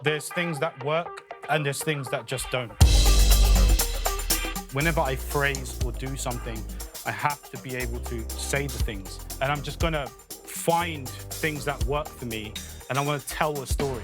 There's things that work and there's things that just don't. Whenever I phrase or do something, I have to be able to say the things. And I'm just gonna find things that work for me and I wanna tell a story.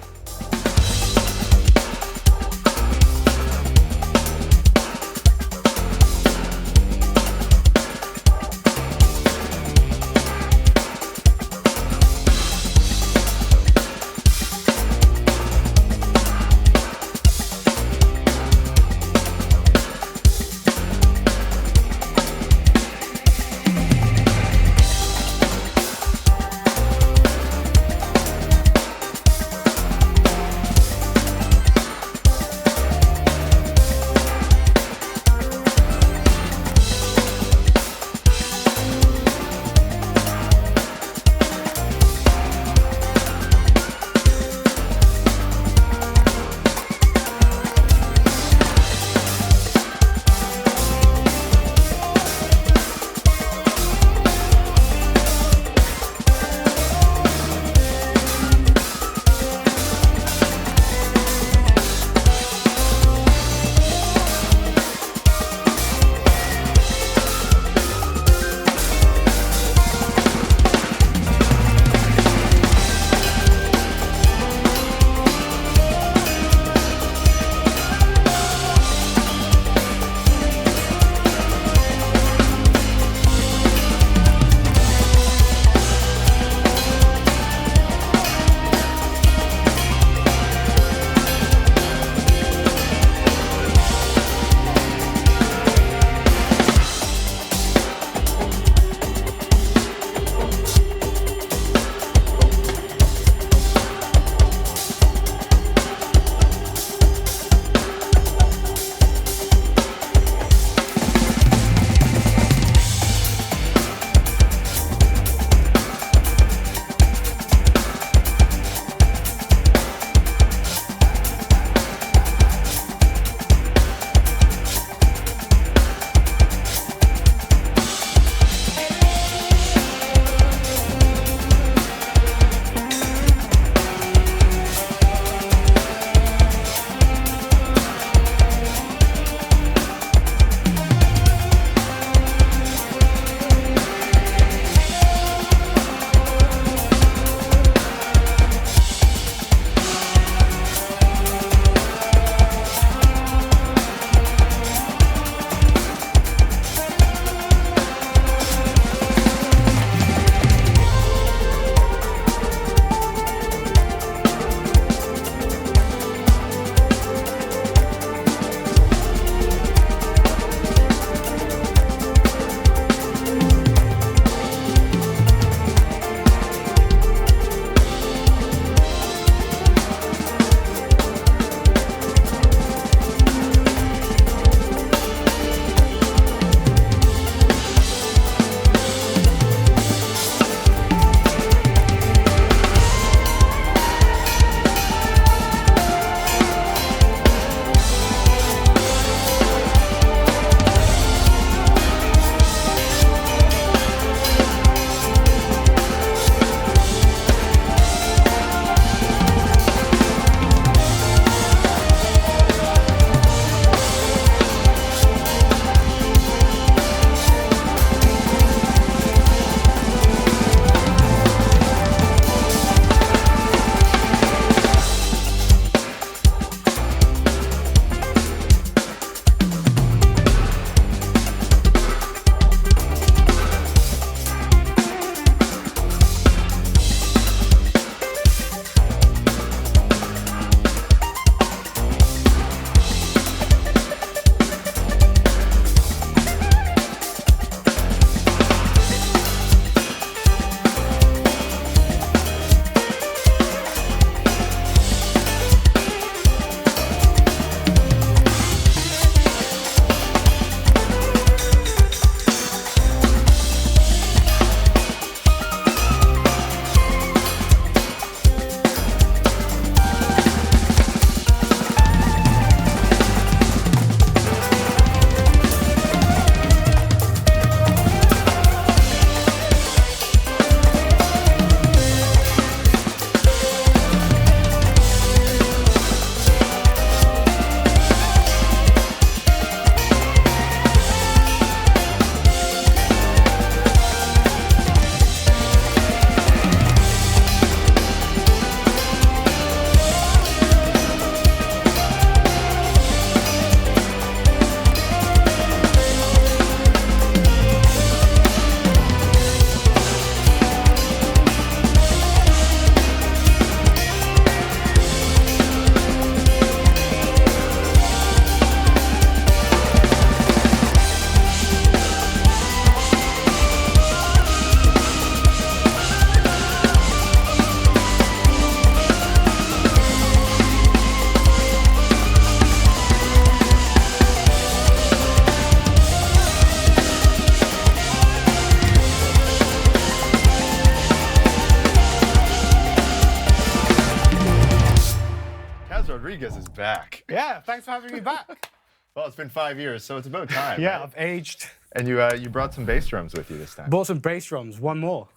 Kaz Rodriguez is back. Yeah, thanks for having me back. Well, it's been 5 years, so it's about time. Yeah, right? I've aged. And you brought some bass drums with you this time. Bought some bass drums, one more.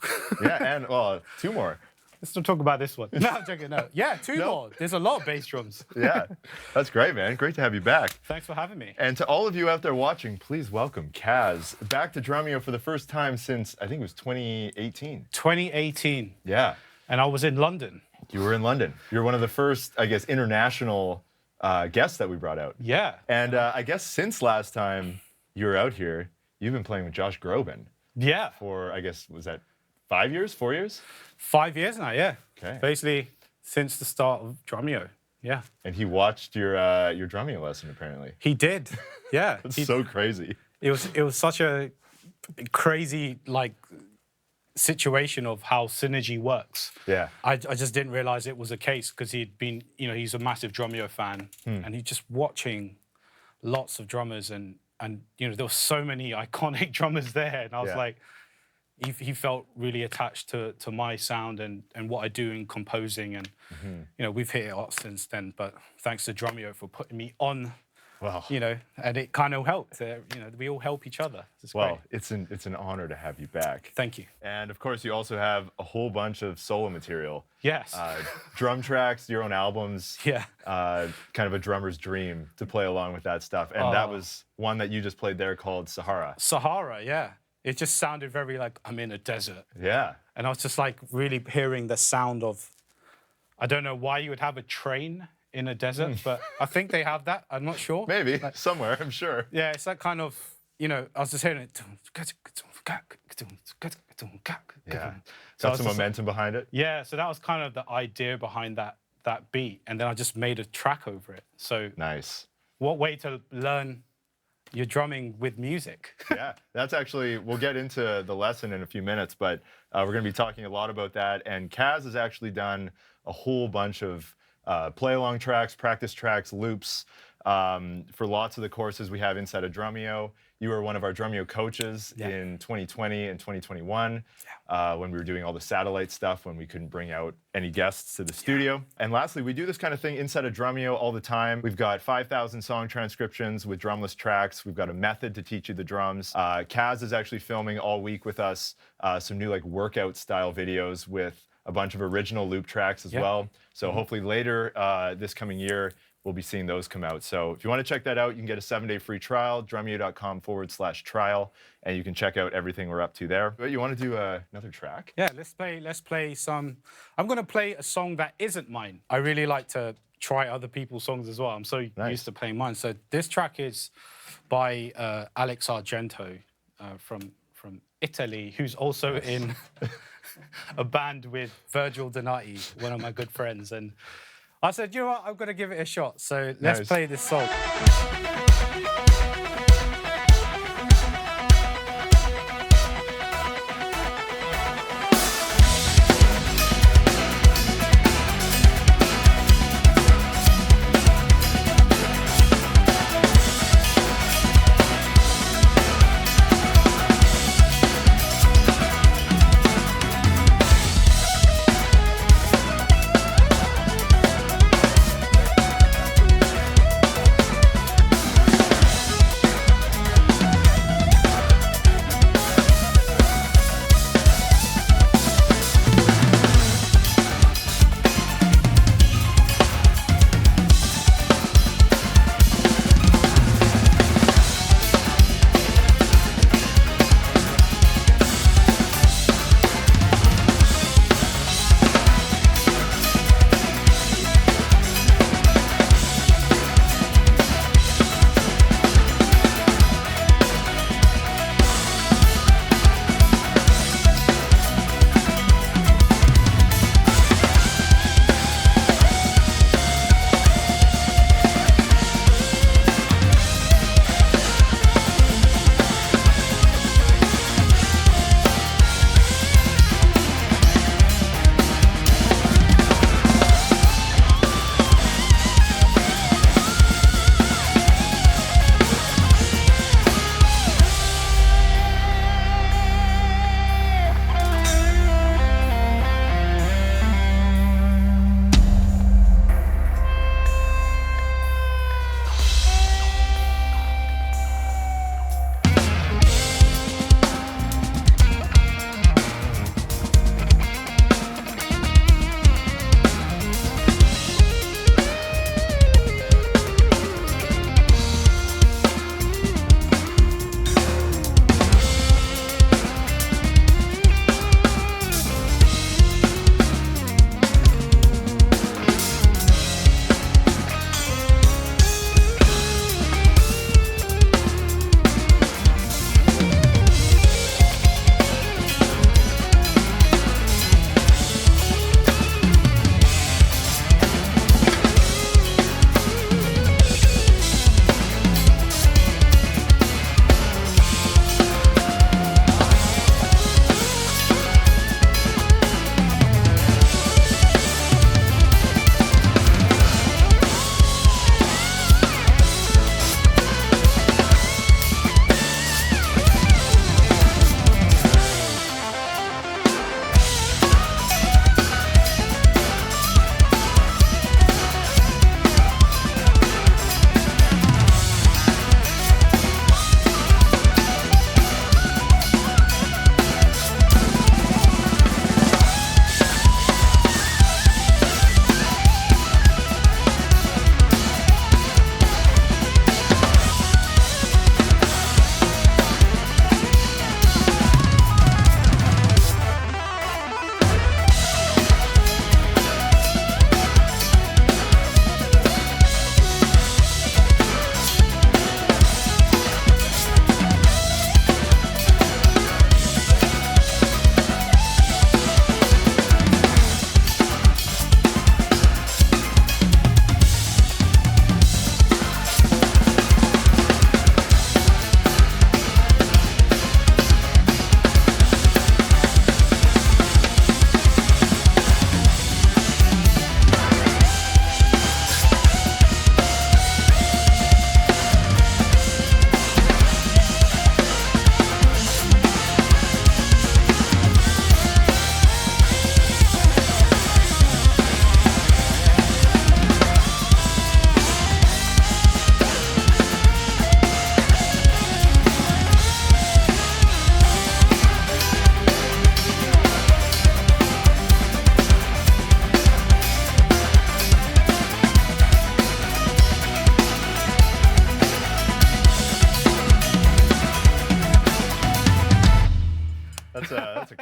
Yeah, and well, 2 more. Let's not talk about this one. No, I'm joking, no. Yeah, 2 more. There's a lot of bass drums. Yeah, that's great, man. Great to have you back. Thanks for having me. And to all of you out there watching, please welcome Kaz back to Drumeo for the first time since, I think it was 2018. 2018. Yeah. And I was in London. You were in London. You're one of the first, I guess, international guests that we brought out. Yeah. And I guess since last time you were out here, you've been playing with Josh Groban. Yeah. For, I guess, was that 5 years, 4 years? 5 years now, yeah. Okay. Basically, since the start of Drumeo. Yeah. And he watched your drumming lesson, apparently. He did. Yeah. That's so crazy. It was such a crazy, like, situation of how synergy works. Yeah. I just didn't realize it was a case because he'd been, he's a massive Drumeo fan, and he's just watching lots of drummers, and there were so many iconic drummers there, and I was like, he felt really attached to my sound and what I do in composing, and we've hit it off since then. But thanks to Drumeo for putting me on. Wow. And it kind of helped. We all help each other. Well, it's an honor to have you back. Thank you. And of course, you also have a whole bunch of solo material. Yes. Drum tracks, your own albums. Yeah. Kind of a drummer's dream to play along with that stuff. And that was one that you just played there called Sahara. Sahara, yeah. It just sounded very like I'm in a desert. Yeah. And I was just like really hearing the sound of, I don't know why you would have a train in a desert, but I think they have that. I'm not sure. Maybe, somewhere, I'm sure. Yeah, it's that kind of, I was just hearing it. Yeah. So Got some momentum behind it? Yeah, so that was kind of the idea behind that beat. And then I just made a track over it. So nice. What way to learn your drumming with music? Yeah, that's actually, we'll get into the lesson in a few minutes, but we're going to be talking a lot about that. And Kaz has actually done a whole bunch of play-along tracks, practice tracks, loops for lots of the courses we have inside of Drumeo. You were one of our Drumeo coaches in 2020 and 2021 when we were doing all the satellite stuff, when we couldn't bring out any guests to the studio. And lastly, we do this kind of thing inside of Drumeo all the time. We've got 5,000 song transcriptions with drumless tracks. We've got a method to teach you the drums. Kaz is actually filming all week with us some new workout style videos with a bunch of original loop tracks as well. So hopefully later this coming year, we'll be seeing those come out. So if you want to check that out, you can get a 7-day free trial, drumeo.com/trial, and you can check out everything we're up to there. But you want to do another track? Yeah, let's play some. I'm going to play a song that isn't mine. I really like to try other people's songs as well. I'm so used to playing mine. So this track is by Alex Argento from Italy, who's also in a band with Virgil Donati, one of my good friends. And I said, you know what, I'm going to give it a shot. So let's play this song.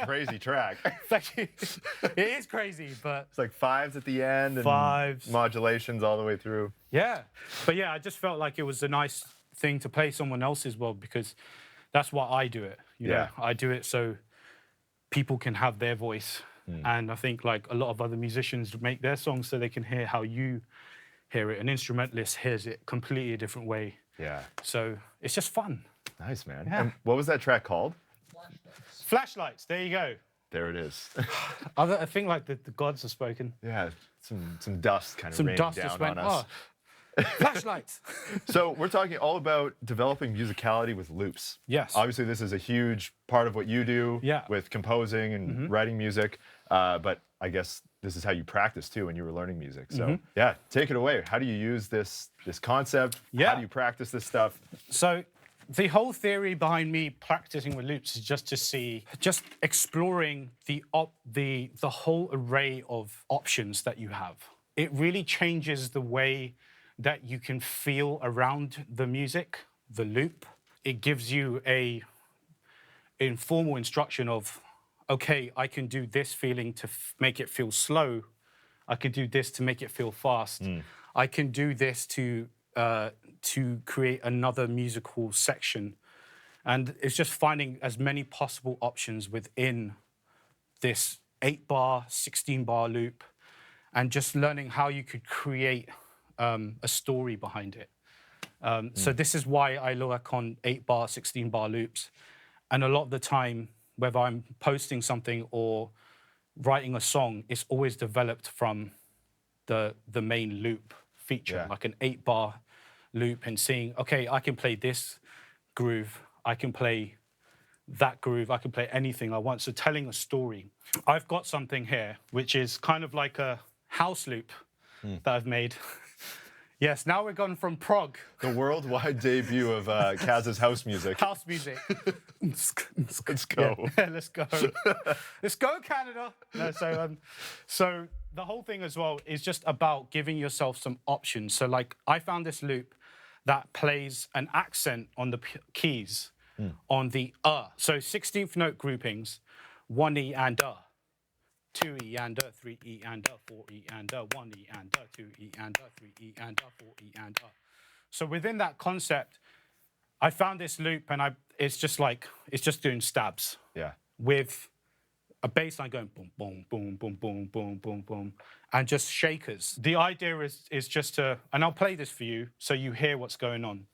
crazy track. Thank you. It is crazy, but It's like fives at the end and Fives. modulations all the way through. yeah. But yeah, I just felt like it was a nice thing to play someone else's well because that's why I do it. You know, I do it so people can have their voice. And I think like a lot of other musicians make their songs so they can hear how you hear it. An instrumentalist hears it completely a different way. Yeah. So it's just fun. Nice, man. Yeah. And what was that track called? Flashlights, there you go. There it is. I think like the gods have spoken. Yeah, some dust kind of Some raining dust down just went, on us. flashlights. So we're talking all about developing musicality with loops. Yes. Obviously, this is a huge part of what you do with composing and writing music. But I guess this is how you practice too when you were learning music. So yeah, take it away. How do you use this concept? Yeah. How do you practice this stuff? So the whole theory behind me practicing with loops is just exploring the whole array of options that you have. It really changes the way that you can feel around the music, the loop. It gives you a informal instruction of, okay, I can do this feeling to make it feel slow. I can do this to make it feel fast. I can do this to create another musical section. And it's just finding as many possible options within this 8-bar, 16-bar loop, and just learning how you could create a story behind it. So this is why I work on 8-bar, 16-bar loops. And a lot of the time, whether I'm posting something or writing a song, it's always developed from the main loop feature, like an 8-bar loop, and seeing, okay, I can play this groove, I can play that groove, I can play anything I want. So telling a story. I've got something here, which is kind of like a house loop that I've made. Yes, now we're gone from prog. The worldwide debut of Kaz's house music. House music. Let's go. Yeah, let's go. Let's go, Canada. No, so the whole thing as well is just about giving yourself some options. So like I found this loop that plays an accent on the keys on the So 16th note groupings, 1E and 2E and 3E and 4E and 1E and 2E and 3E and 4E and So within that concept, I found this loop and it's just doing stabs. Yeah. With a bass line going boom, boom, boom, boom, boom, boom, boom, boom, and just shakers. The idea is just to, and I'll play this for you so you hear what's going on.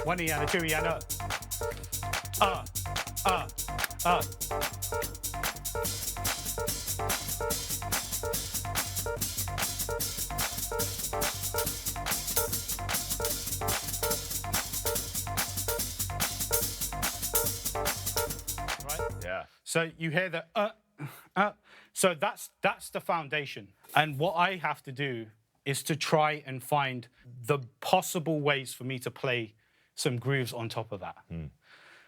One E and a 2E and a Right? Yeah. So you hear the So that's the foundation. And what I have to do is to try and find the possible ways for me to play some grooves on top of that.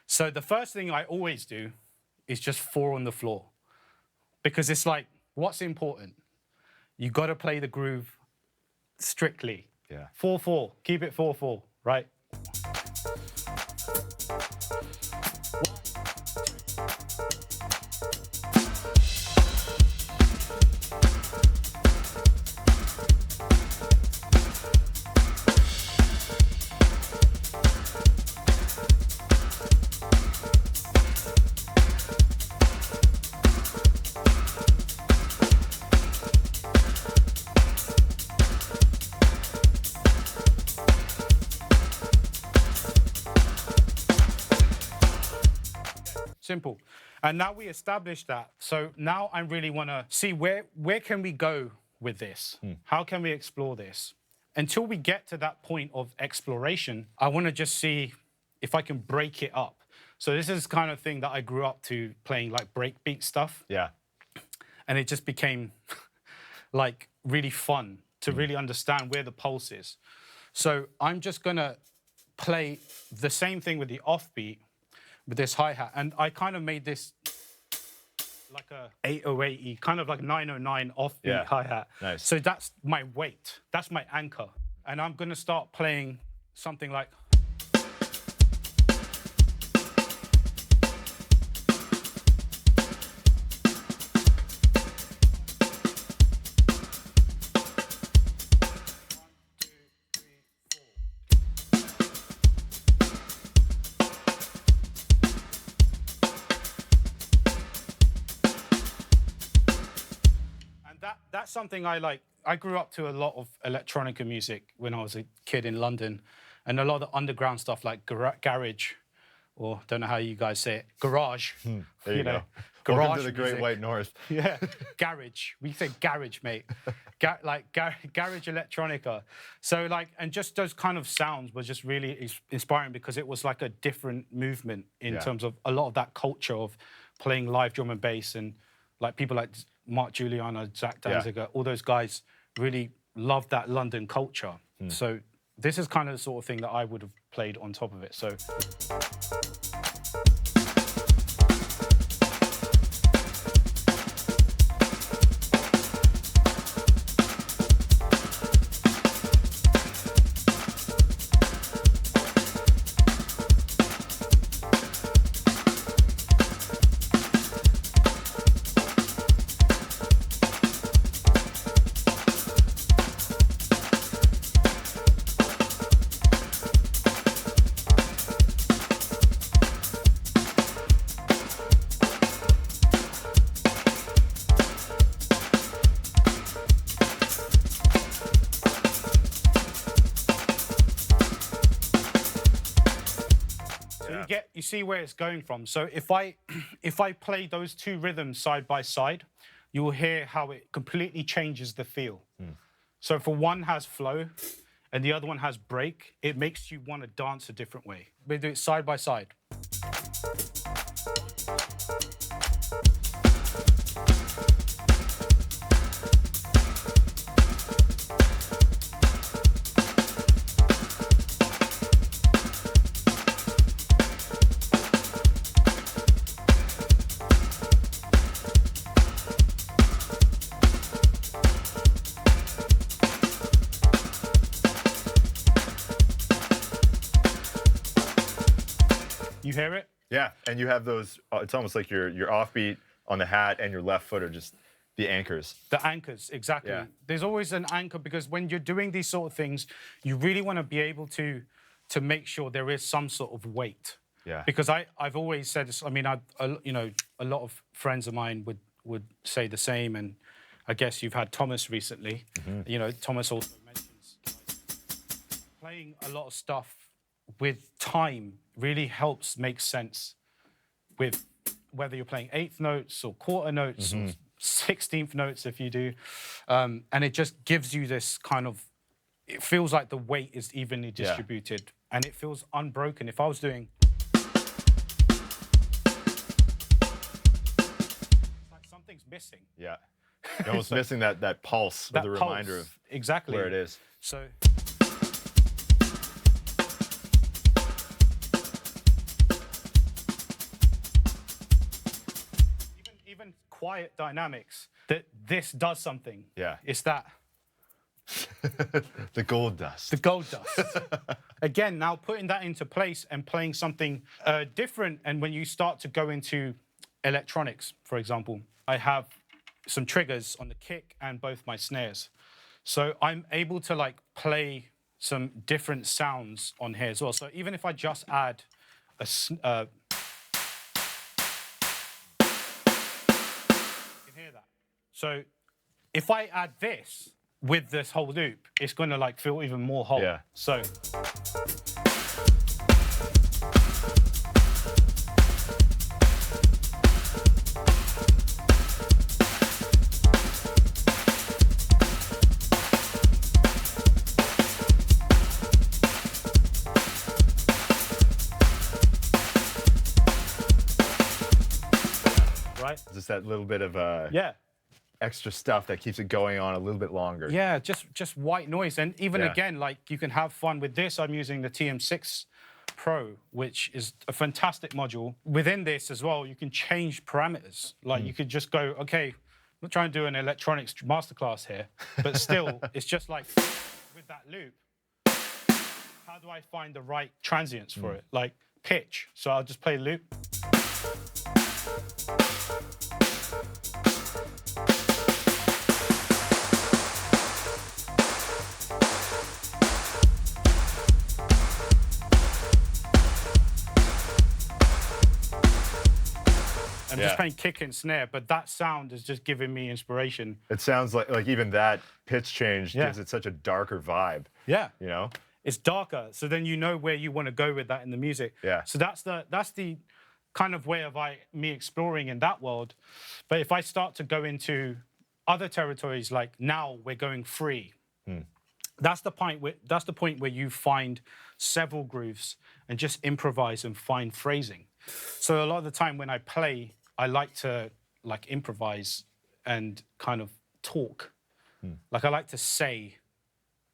So the first thing I always do is just 4 on the floor. Because it's like, what's important? You got to play the groove strictly. Yeah. 4/4. Keep it 4/4, right? Simple. And now we established that. So now I really want to see where can we go with this? How can we explore this? Until we get to that point of exploration, I want to just see if I can break it up. So this is the kind of thing that I grew up to playing, like breakbeat stuff. Yeah. And it just became like really fun to really understand where the pulse is. So I'm just going to play the same thing with the offbeat with this hi-hat. And I kind of made this like a 808, kind of like 909 offbeat hi-hat. Nice. So that's my weight. That's my anchor. And I'm going to start playing something like... That's something I like. I grew up to a lot of electronica music when I was a kid in London, and a lot of the underground stuff like garage, or don't know how you guys say it, garage. There you go. Garage Welcome to the Great music. White North. Yeah, garage. We say garage, mate. Garage electronica. So like, and just those kind of sounds was just really inspiring because it was like a different movement in terms of a lot of that culture of playing live drum and bass, and like people like Mark Giuliano, Zach Danziger, all those guys really loved that London culture. So this is kind of the sort of thing that I would have played on top of it. So. You see where it's going from. So if I play those two rhythms side by side, you will hear how it completely changes the feel. So if one has flow and the other one has break, it makes you want to dance a different way. We do it side by side. You hear it? Yeah, and you have those, it's almost like your offbeat on the hat and your left foot are just the anchors. The anchors, exactly. Yeah. There's always an anchor because when you're doing these sort of things, you really want to be able to make sure there is some sort of weight. Yeah. Because I've always said this, I mean, you know, a lot of friends of mine would say the same, and I guess you've had Thomas recently. You know, Thomas also mentions playing a lot of stuff with time really helps make sense with whether you're playing eighth notes or quarter notes or 16th notes if you do. And it just gives you this kind of, it feels like the weight is evenly distributed and it feels unbroken. If I was doing... It's like something's missing. Yeah. You're almost missing that pulse, that the pulse, reminder of exactly where it is. So... Even quiet dynamics, that this does something. Yeah. It's that. The gold dust. The gold dust. Again, now putting that into place and playing something different, and when you start to go into electronics, for example, I have some triggers on the kick and both my snares. So I'm able to like play some different sounds on here as well. So even if I just add a... hear that. So if I add this with this whole loop, it's going to like feel even more whole. Yeah. So right? Just that little bit of Yeah. extra stuff that keeps it going on a little bit longer. Yeah, just white noise. And even Yeah. again, like you can have fun with this. I'm using the TM6 Pro, which is a fantastic module. Within this as well, you can change parameters. Like you could just go, okay, I'm not trying to do an electronics masterclass here, but still, it's just like with that loop, how do I find the right transients for it? Like pitch. So I'll just play a loop. I'm just playing kick and snare, but that sound is just giving me inspiration. It sounds like even that pitch change gives it such a darker vibe. Yeah. You know? It's darker, so then you know where you want to go with that in the music. Yeah. So that's the kind of way of me exploring in that world. But if I start to go into other territories, like now we're going free, that's the point where you find several grooves and just improvise and find phrasing. So a lot of the time when I play, I like to improvise and kind of talk. Like I like to say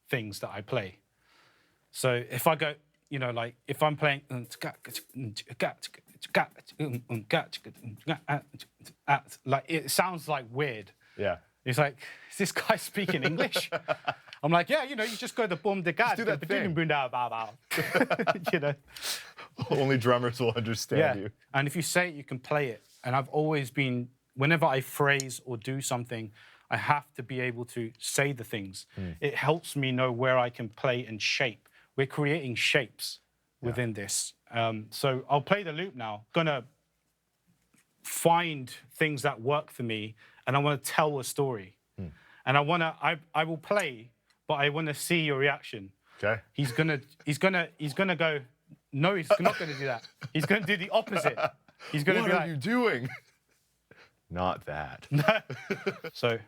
things that I play. So if I go, you know, like if I'm playing, like it sounds like weird. Yeah. It's like, is this guy speaking English? I'm like, yeah, you know, you just go to boom de gat. Do that thing. You know. Only drummers will understand you. And if you say it, you can play it. And I've always been, whenever I phrase or do something, I have to be able to say the things. It helps me know where I can play and shape. We're creating shapes within this. So I'll play the loop now. Gonna find things that work for me, and I want to tell a story. And I will play, but I want to see your reaction. Okay. He's gonna go. No, he's not gonna do that. He's gonna do the opposite. He's gonna What be are like, you doing? Not that. So.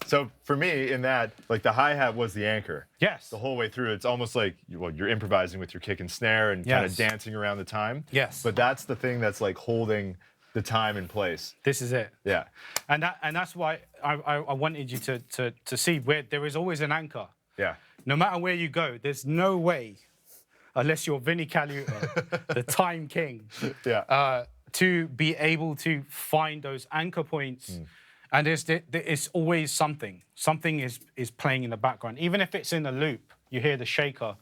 So for me, in that, like the hi-hat was the anchor. Yes. The whole way through. It's almost like you're improvising with your kick and snare and kind of dancing around the time. Yes. But that's the thing that's like holding the time in place. This is it. Yeah. And that's why I wanted you to see where there is always an anchor. Yeah. No matter where you go, there's no way, unless you're Vinnie Colaiuta, the time king, to be able to find those anchor points. And it's always something. Something is playing in the background. Even if it's in a loop, you hear the shaker,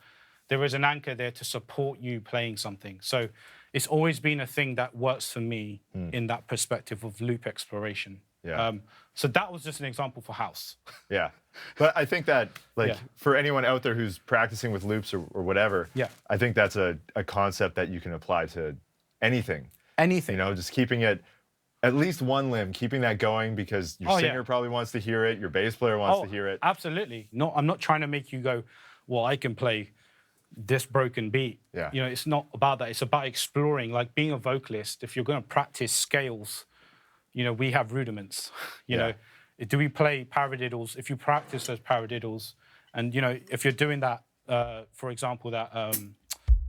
there is an anchor there to support you playing something. So it's always been a thing that works for me in that perspective of loop exploration. Yeah. So that was just an example for house. Yeah. But I think that, like, Yeah. for anyone out there who's practicing with loops or whatever, Yeah. I think that's a concept that you can apply to anything. Anything. You know, just keeping it at least one limb, keeping that going because your singer probably wants to hear it, your bass player wants to hear it. Absolutely. No, I'm not trying to make you go, well, I can play this broken beat. Yeah. You know, it's not about that. It's about exploring. Like being a vocalist, if you're going to practice scales, you know, we have rudiments. You know, do we play paradiddles? If you practice those paradiddles, and you know, if you're doing that, for example, that you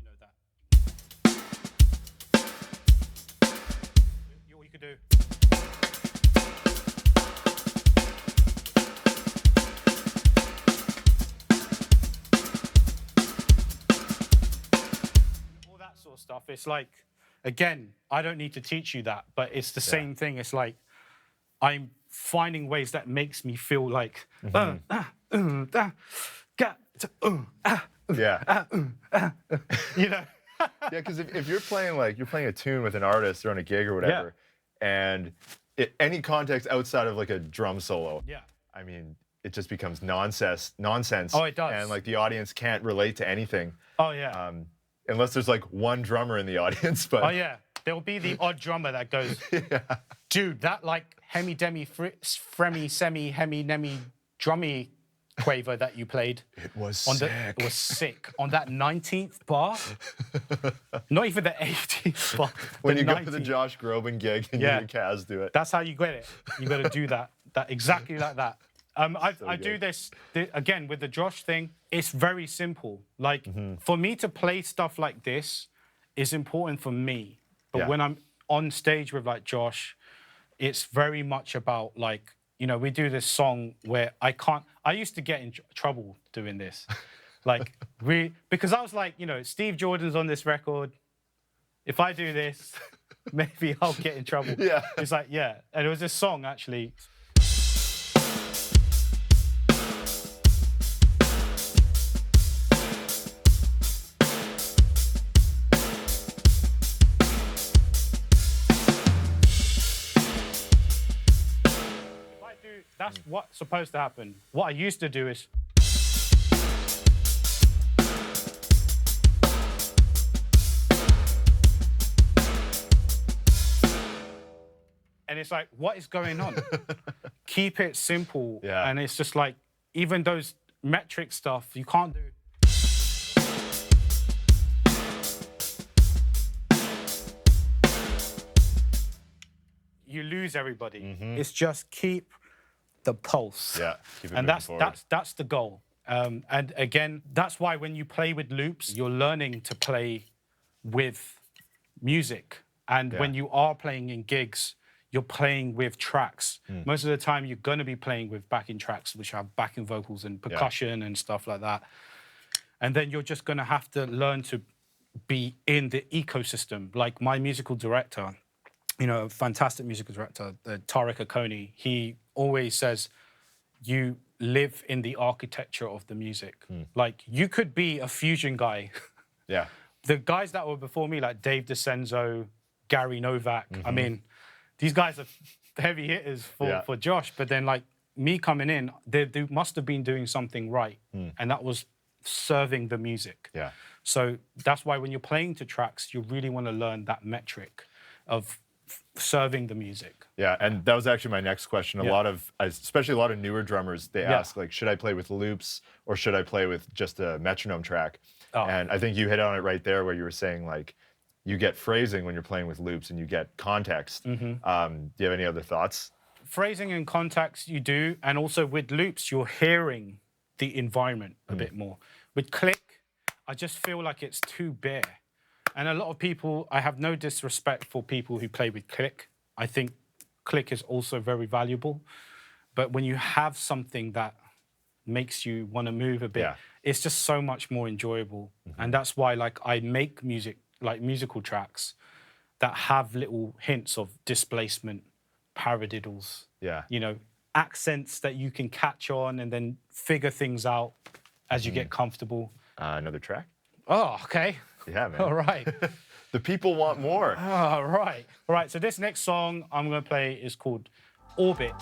know, that what you could do. All that sort of stuff. It's like, again, I don't need to teach you that, but it's the same thing. It's like I'm finding ways that makes me feel like you know. Yeah, because if you're playing a tune with an artist or on a gig or whatever, and any context outside of like a drum solo, I mean, it just becomes nonsense. Oh, it does. And like the audience can't relate to anything. Oh yeah. Unless there's like one drummer in the audience, but oh yeah, there'll be the odd drummer that goes, dude, that like hemi demi fremi semi hemi nemi drummy quaver that you played. It was sick. It was sick on that 19th bar. Not even the 18th bar. When you 19th. go to the Josh Groban gig and you and Kaz do it. That's how you get it. You got to do that. That exactly like that. I do this again with the Josh thing. It's very simple. Like for me to play stuff like this is important for me. But when I'm on stage with like Josh, it's very much about like, you know, we do this song where I used to get in trouble doing this. Like because I was like, you know, Steve Jordan's on this record. If I do this, maybe I'll get in trouble. Yeah. It's like, and it was this song actually. That's what's supposed to happen. What I used to do is... And it's like, what is going on? Keep it simple. Yeah. And it's just like, even those metric stuff, you can't do... You lose everybody. It's just keep the pulse. Yeah, keep it and moving forward. that's the goal. And again, that's why when you play with loops, you're learning to play with music. And when you are playing in gigs, you're playing with tracks. Most of the time, you're going to be playing with backing tracks, which have backing vocals and percussion and stuff like that. And then you're just going to have to learn to be in the ecosystem. Like my musical director, you know, a fantastic musical director, Tarek Akoni, he always says, you live in the architecture of the music. Like, you could be a fusion guy. Yeah. The guys that were before me, like Dave DeCenzo, Gary Novak, I mean, these guys are heavy hitters for Josh. But then, like, me coming in, they must have been doing something right. And that was serving the music. Yeah. So that's why when you're playing to tracks, you really want to learn that metric of serving the music. Yeah, and that was actually my next question. Especially a lot of newer drummers, they ask, like, should I play with loops or should I play with just a metronome track? And I think you hit on it right there where you were saying, like, you get phrasing when you're playing with loops and you get context. Do you have any other thoughts? Phrasing and context you do, and also with loops, you're hearing the environment a bit more. With click, I just feel like it's too bare. And a lot of people, I have no disrespect for people who play with click. I think click is also very valuable. But when you have something that makes you want to move a bit, it's just so much more enjoyable. And that's why, like, I make music, like musical tracks that have little hints of displacement, paradiddles, you know, accents that you can catch on and then figure things out as you get comfortable. Another track? Oh, okay. Yeah, man. All right. The people want more. All right. All right, so this next song I'm going to play is called Orbit.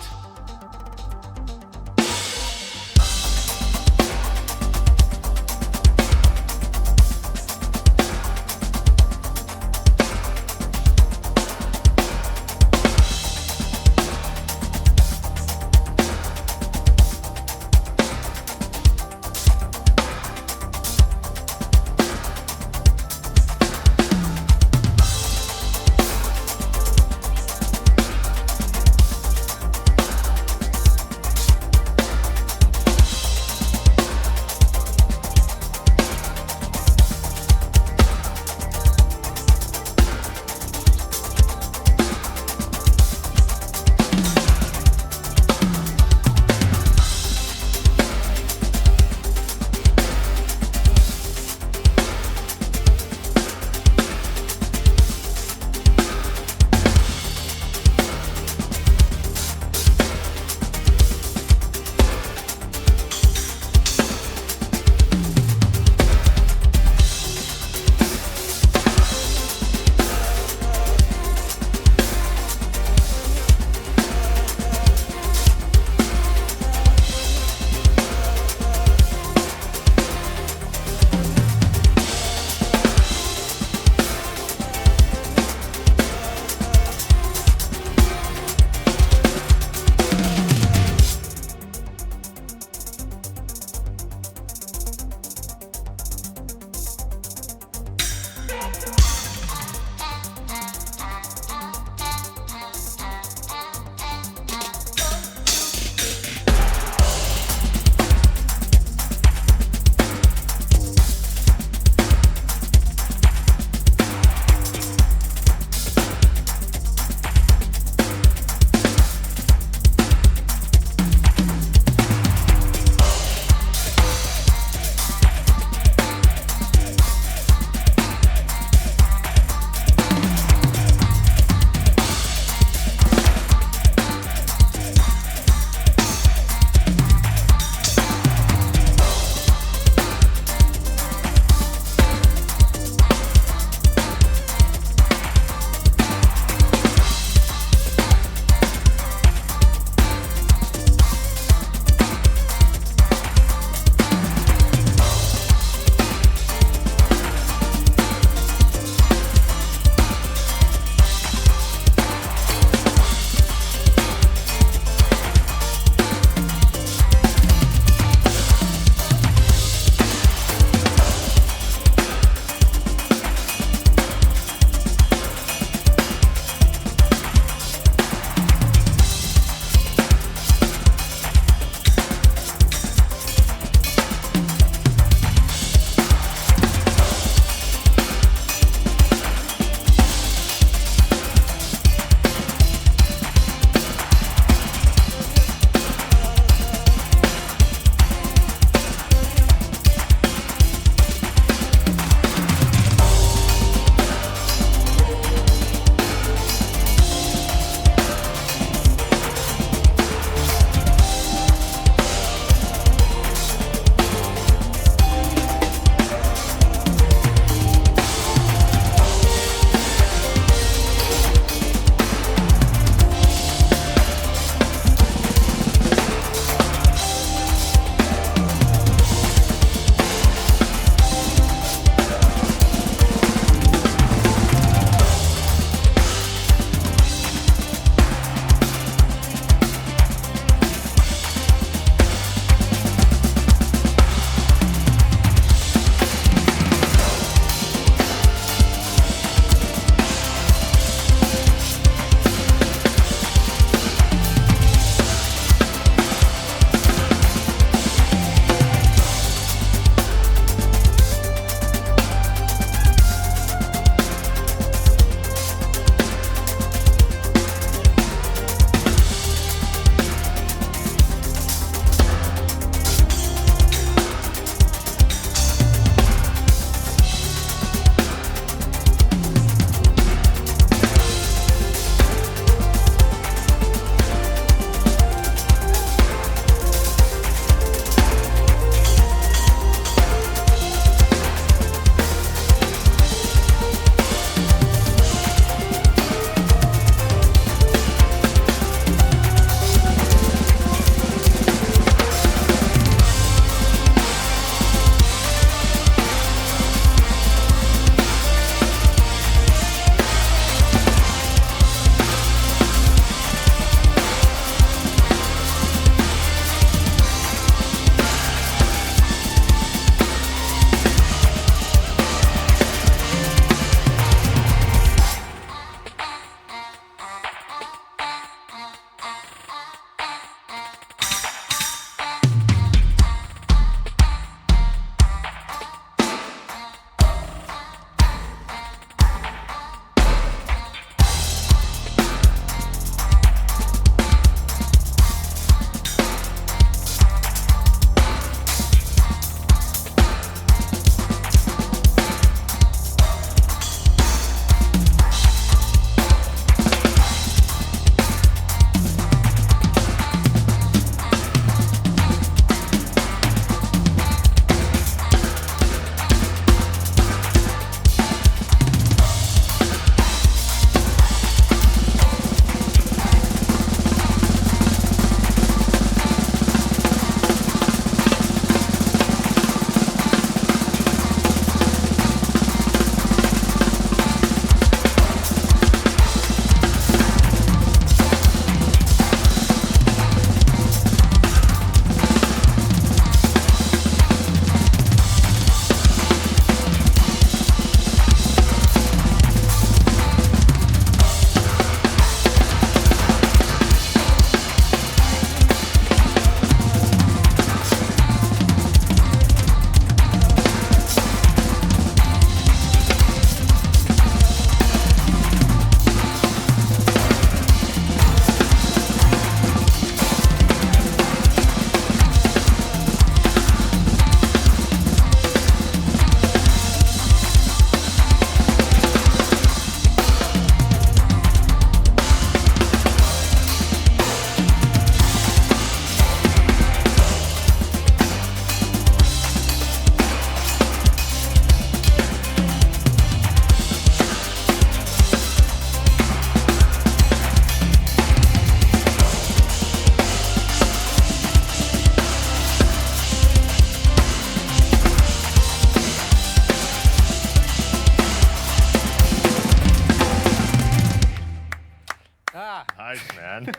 Nice, man.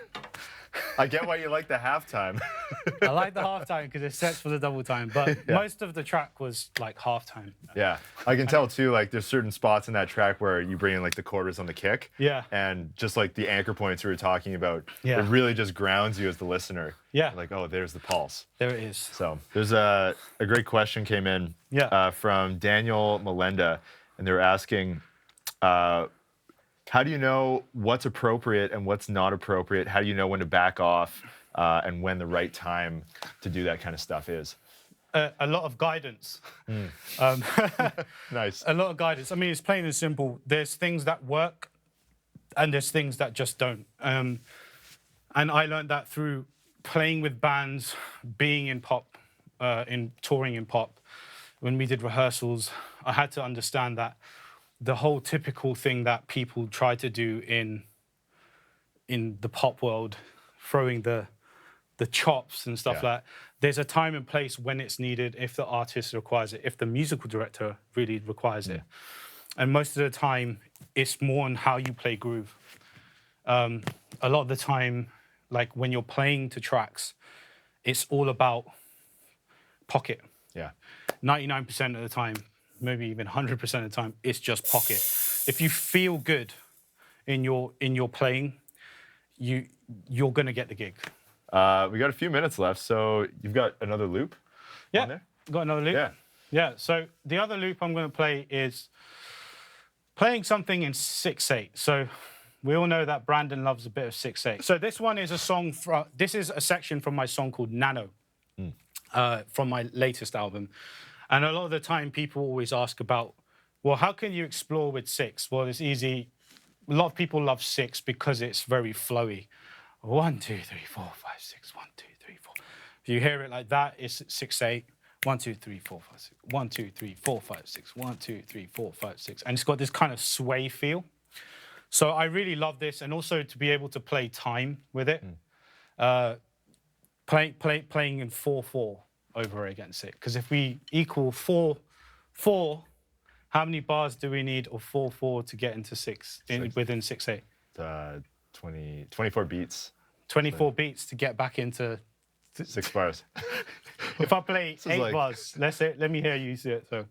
I get why you like the halftime. I like the halftime because it sets for the double time, but most of the track was like halftime. Yeah, I can tell too, like there's certain spots in that track where you bring in like the quarters on the kick. Yeah. And just like the anchor points we were talking about, Yeah. it really just grounds you as the listener. Yeah. Like, oh, there's the pulse. There it is. So there's a great question came in from Daniel Melenda, and they were asking, how do you know what's appropriate and what's not appropriate? How do you know when to back off and when the right time to do that kind of stuff is? A lot of guidance. Nice. A lot of guidance. I mean, it's plain and simple. There's things that work and there's things that just don't. And I learned that through playing with bands, being in pop, in touring in pop. When we did rehearsals, I had to understand that the whole typical thing that people try to do in the pop world, throwing the chops and stuff like that, there's a time and place when it's needed, if the artist requires it, if the musical director really requires it. And most of the time, it's more on how you play groove. A lot of the time, like when you're playing to tracks, it's all about pocket. Yeah. 99% of the time, maybe even 100% of the time, it's just pocket. If you feel good in your playing, you're gonna get the gig. We got a few minutes left, so you've got another loop on there? Got another loop. Yeah. So the other loop I'm gonna play is playing something in 6/8. So we all know that Brandon loves a bit of 6/8. So this one is a song this is a section from my song called Nano, from my latest album. And a lot of the time, people always ask about, well, how can you explore with 6? Well, it's easy. A lot of people love 6 because it's very flowy. 1, 2, 3, 4, 5, 6. 1, 2, 3, 4. If you hear it like that, it's 6/8. 1, 2, 3, 4, 5, 6. 1, 2, 3, 4, 5, 6. 1, 2, 3, 4, 5, 6. And it's got this kind of sway feel. So I really love this, and also to be able to play time with it. Playing in 4/4 over against it. Because if we equal 4/4, how many bars do we need of 4/4 to get into 6 within 6/8? 24 beats. 24 beats to get back into 6 bars. If I play 8 like... bars, let me hear you see it. So.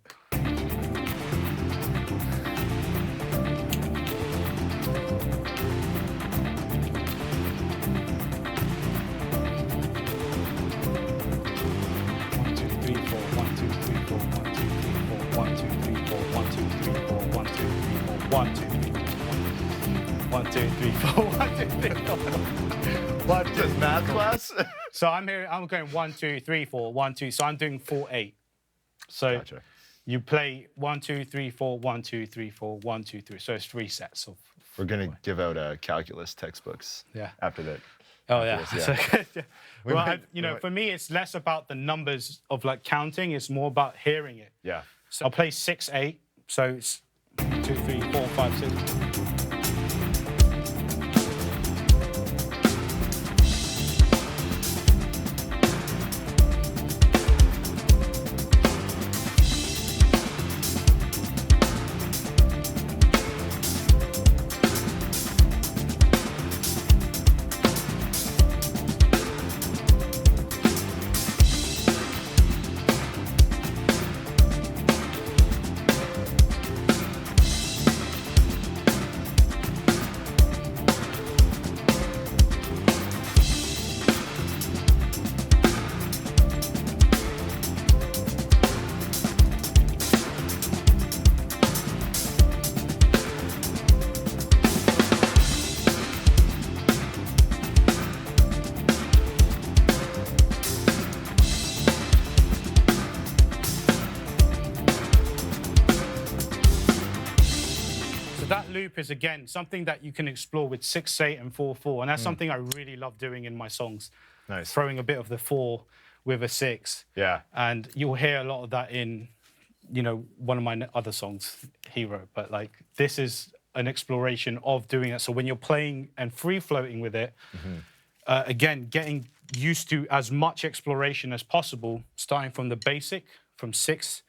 What is math class? So I'm going 1, 2, 3, 4, 1, 2. So I'm doing 4/8. So you play 1, 2, 3, 4, 1, 2, 3, 4, 1, 2, 3. So it's 3 sets of. We're gonna give out calculus textbooks. After that. Oh yeah. This, Well, for me, it's less about the numbers of like counting. It's more about hearing it. Yeah. So I'll play 6/8. So it's 2, 3, 4, 5, 6. That loop is, again, something that you can explore with 6/8 and 4/4. And that's something I really love doing in my songs. Nice. Throwing a bit of the 4 with a 6. Yeah. And you'll hear a lot of that in, one of my other songs, Hero. But, like, this is an exploration of doing it. So when you're playing and free-floating with it, again, getting used to as much exploration as possible, starting from the basic, from 6,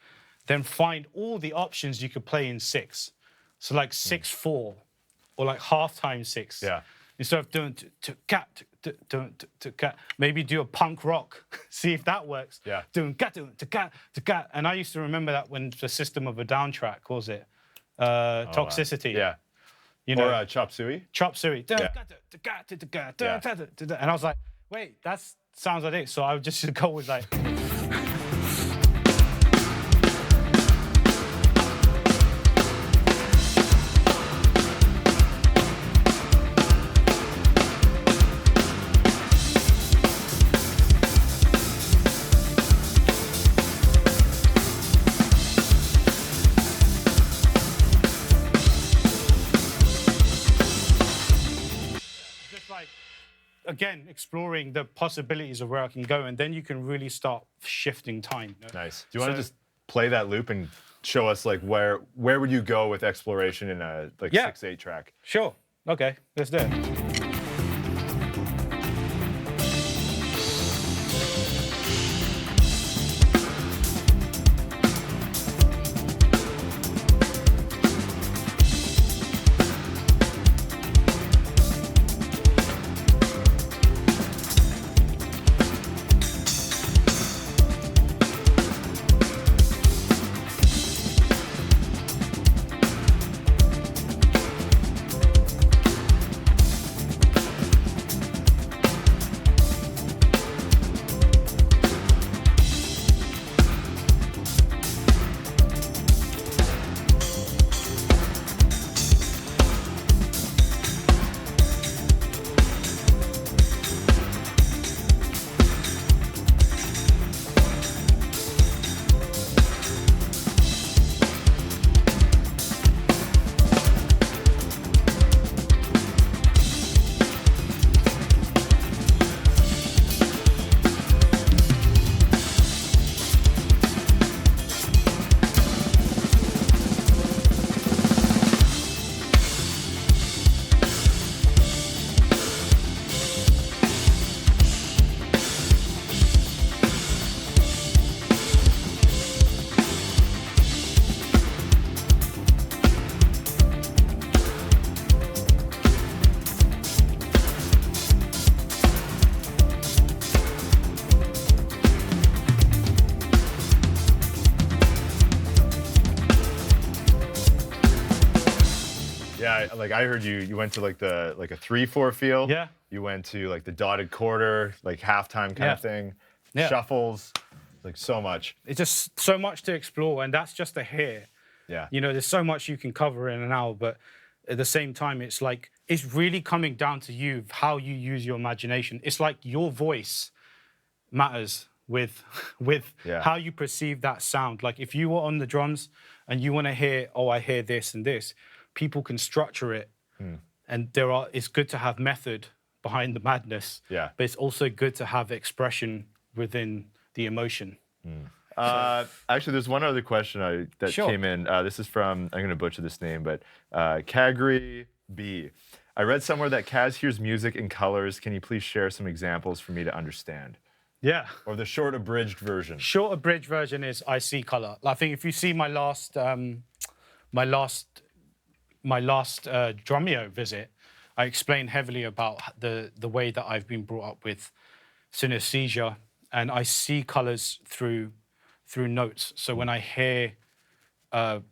then find all the options you could play in 6. So like 6/4 or like halftime 6. Yeah. instead of doing to cat to cat, maybe do a punk rock. See if that works. Yeah. Doing cat to cat. And I used to remember that when the System of a Down track, what was it? Toxicity. Yeah. You know, or Chop Suey. Chop Suey. Yeah. And I was like, wait, that sounds like it. So I would just go with like. Again, exploring the possibilities of where I can go, and then you can really start shifting time. You know? Nice. Do you want to just play that loop and show us like where would you go with exploration in a 6/8 track? Sure. Okay, let's do it. Yeah, like I heard you went to like a 3/4 feel. Yeah. You went to like the dotted quarter, like halftime kind of thing. Yeah. Shuffles, like so much. It's just so much to explore, and that's just a hair. Yeah. You know, there's so much you can cover in an hour, but at the same time, it's like, it's really coming down to you, how you use your imagination. It's like your voice matters with how you perceive that sound. Like if you were on the drums and you want to hear, oh, I hear this and this, people can structure it. And it's good to have method behind the madness. Yeah. But it's also good to have expression within the emotion. Actually, there's one other question that came in. This is from, I'm going to butcher this name, but Kagri B. I read somewhere that Kaz hears music in colors. Can you please share some examples for me to understand? Yeah. Or the short abridged version. Short abridged version is I see color. I think if you see my last Drumeo visit, I explained heavily about the way that I've been brought up with synesthesia, and I see colors through notes. So when I hear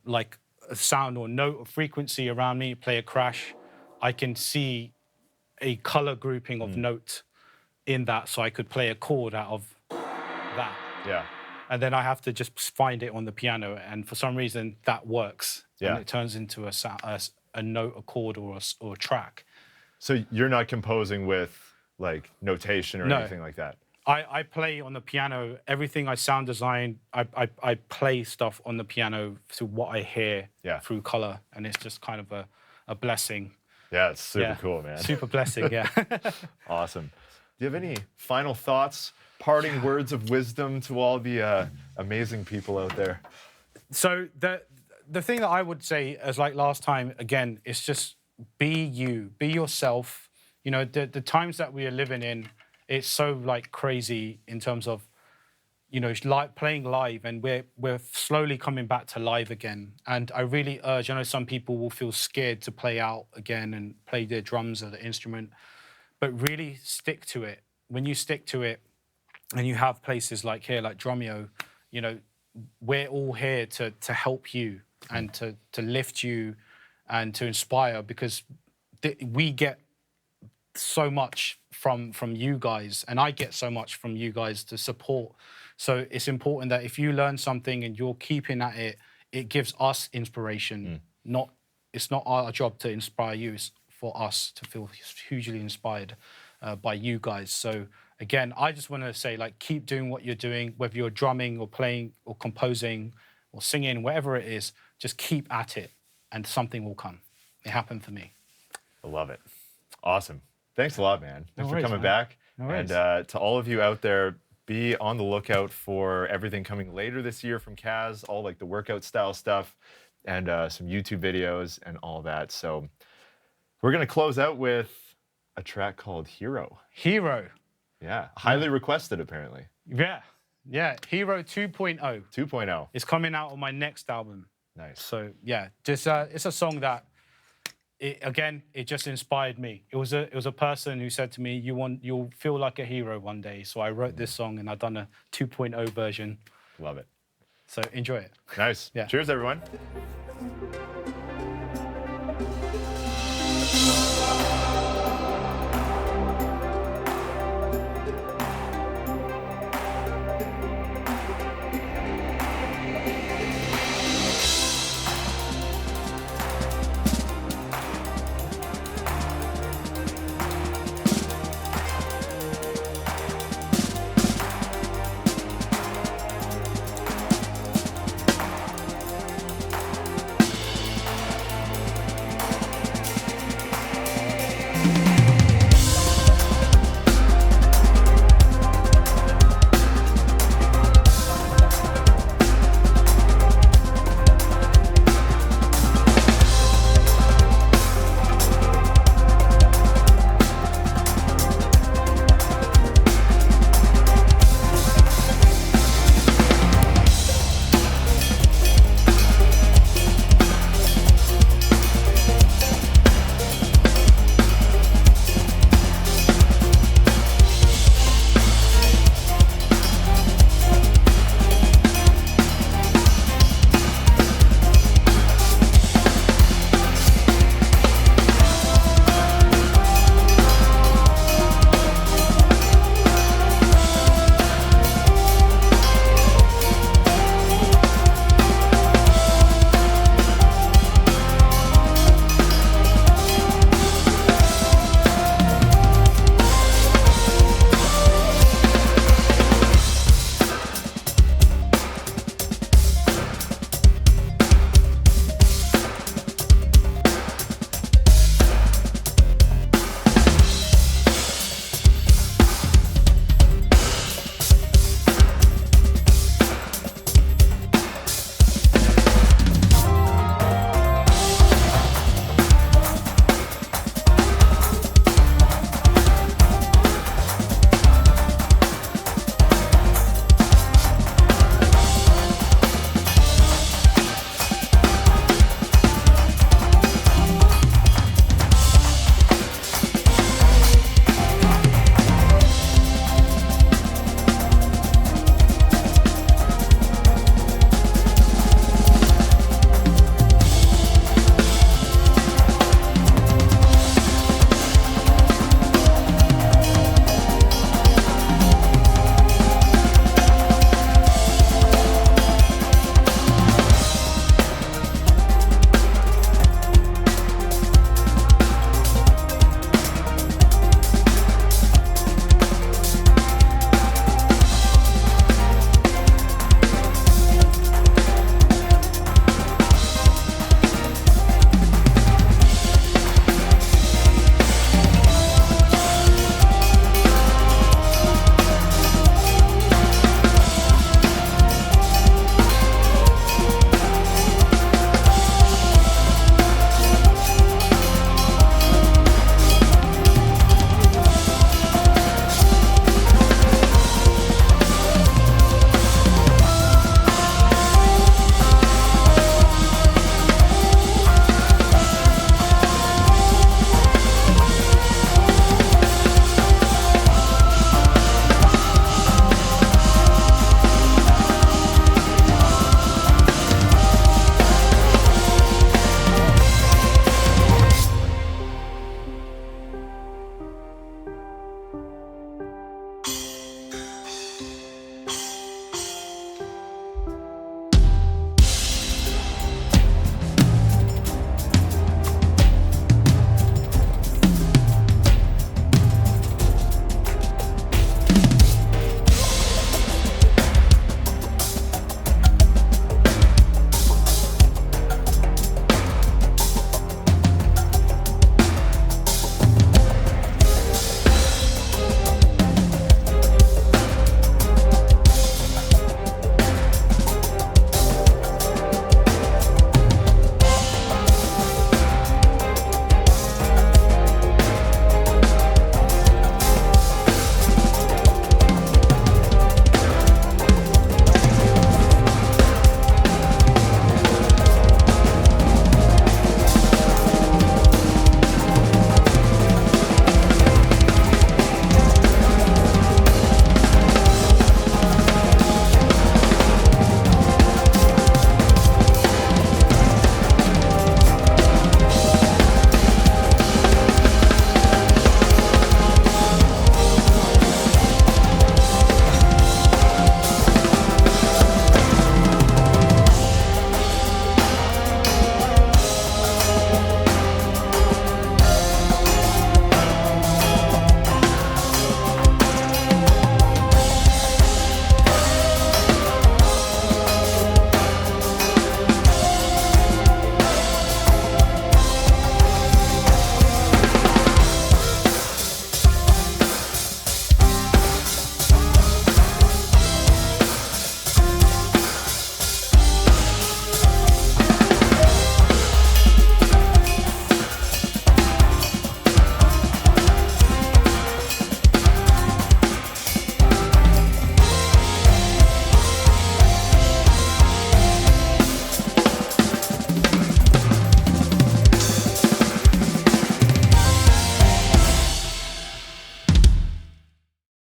like a sound or note or frequency around me, play a crash, I can see a color grouping of note in that, so I could play a chord out of that. Yeah. And then I have to just find it on the piano, and for some reason that works. Yeah. And it turns into a note, a chord, or a track. So you're not composing with like notation or anything like that? I play on the piano. Everything I sound design, I play stuff on the piano through what I hear through color, and it's just kind of a blessing. Yeah, it's super cool, man. Super blessing, yeah. Awesome. Do you have any final thoughts, parting words of wisdom to all the amazing people out there? So the thing that I would say, as like last time, again, is just be you, be yourself. You know, the times that we are living in, it's so like crazy in terms of, you know, playing live, and we're slowly coming back to live again. And I really urge, I know some people will feel scared to play out again and play their drums or the instrument, but really stick to it. When you stick to it and you have places like here, like Drumeo, you know, we're all here to help you and to lift you and to inspire, because we get so much from you guys, and I get so much from you guys to support. So it's important that if you learn something and you're keeping at it, it gives us inspiration. It's not our job to inspire you, it's for us to feel hugely inspired by you guys. So again, I just want to say, like, keep doing what you're doing, whether you're drumming or playing or composing or singing, whatever it is, just keep at it and something will come. It happened for me. I love it. Awesome. Thanks a lot, man. Thanks for coming back. No worries. And to all of you out there, be on the lookout for everything coming later this year from Kaz, all like the workout style stuff and some YouTube videos and all that. So we're going to close out with a track called Hero. Hero. Yeah. Highly requested, apparently. Yeah. Yeah. Hero 2.0. 2.0. It's coming out on my next album. Nice. So yeah, just it's a song that it just inspired me. It was a person who said to me, you'll feel like a hero one day. So I wrote this song and I've done a 2.0 version. Love it. So enjoy it. Nice. Yeah. Cheers, everyone.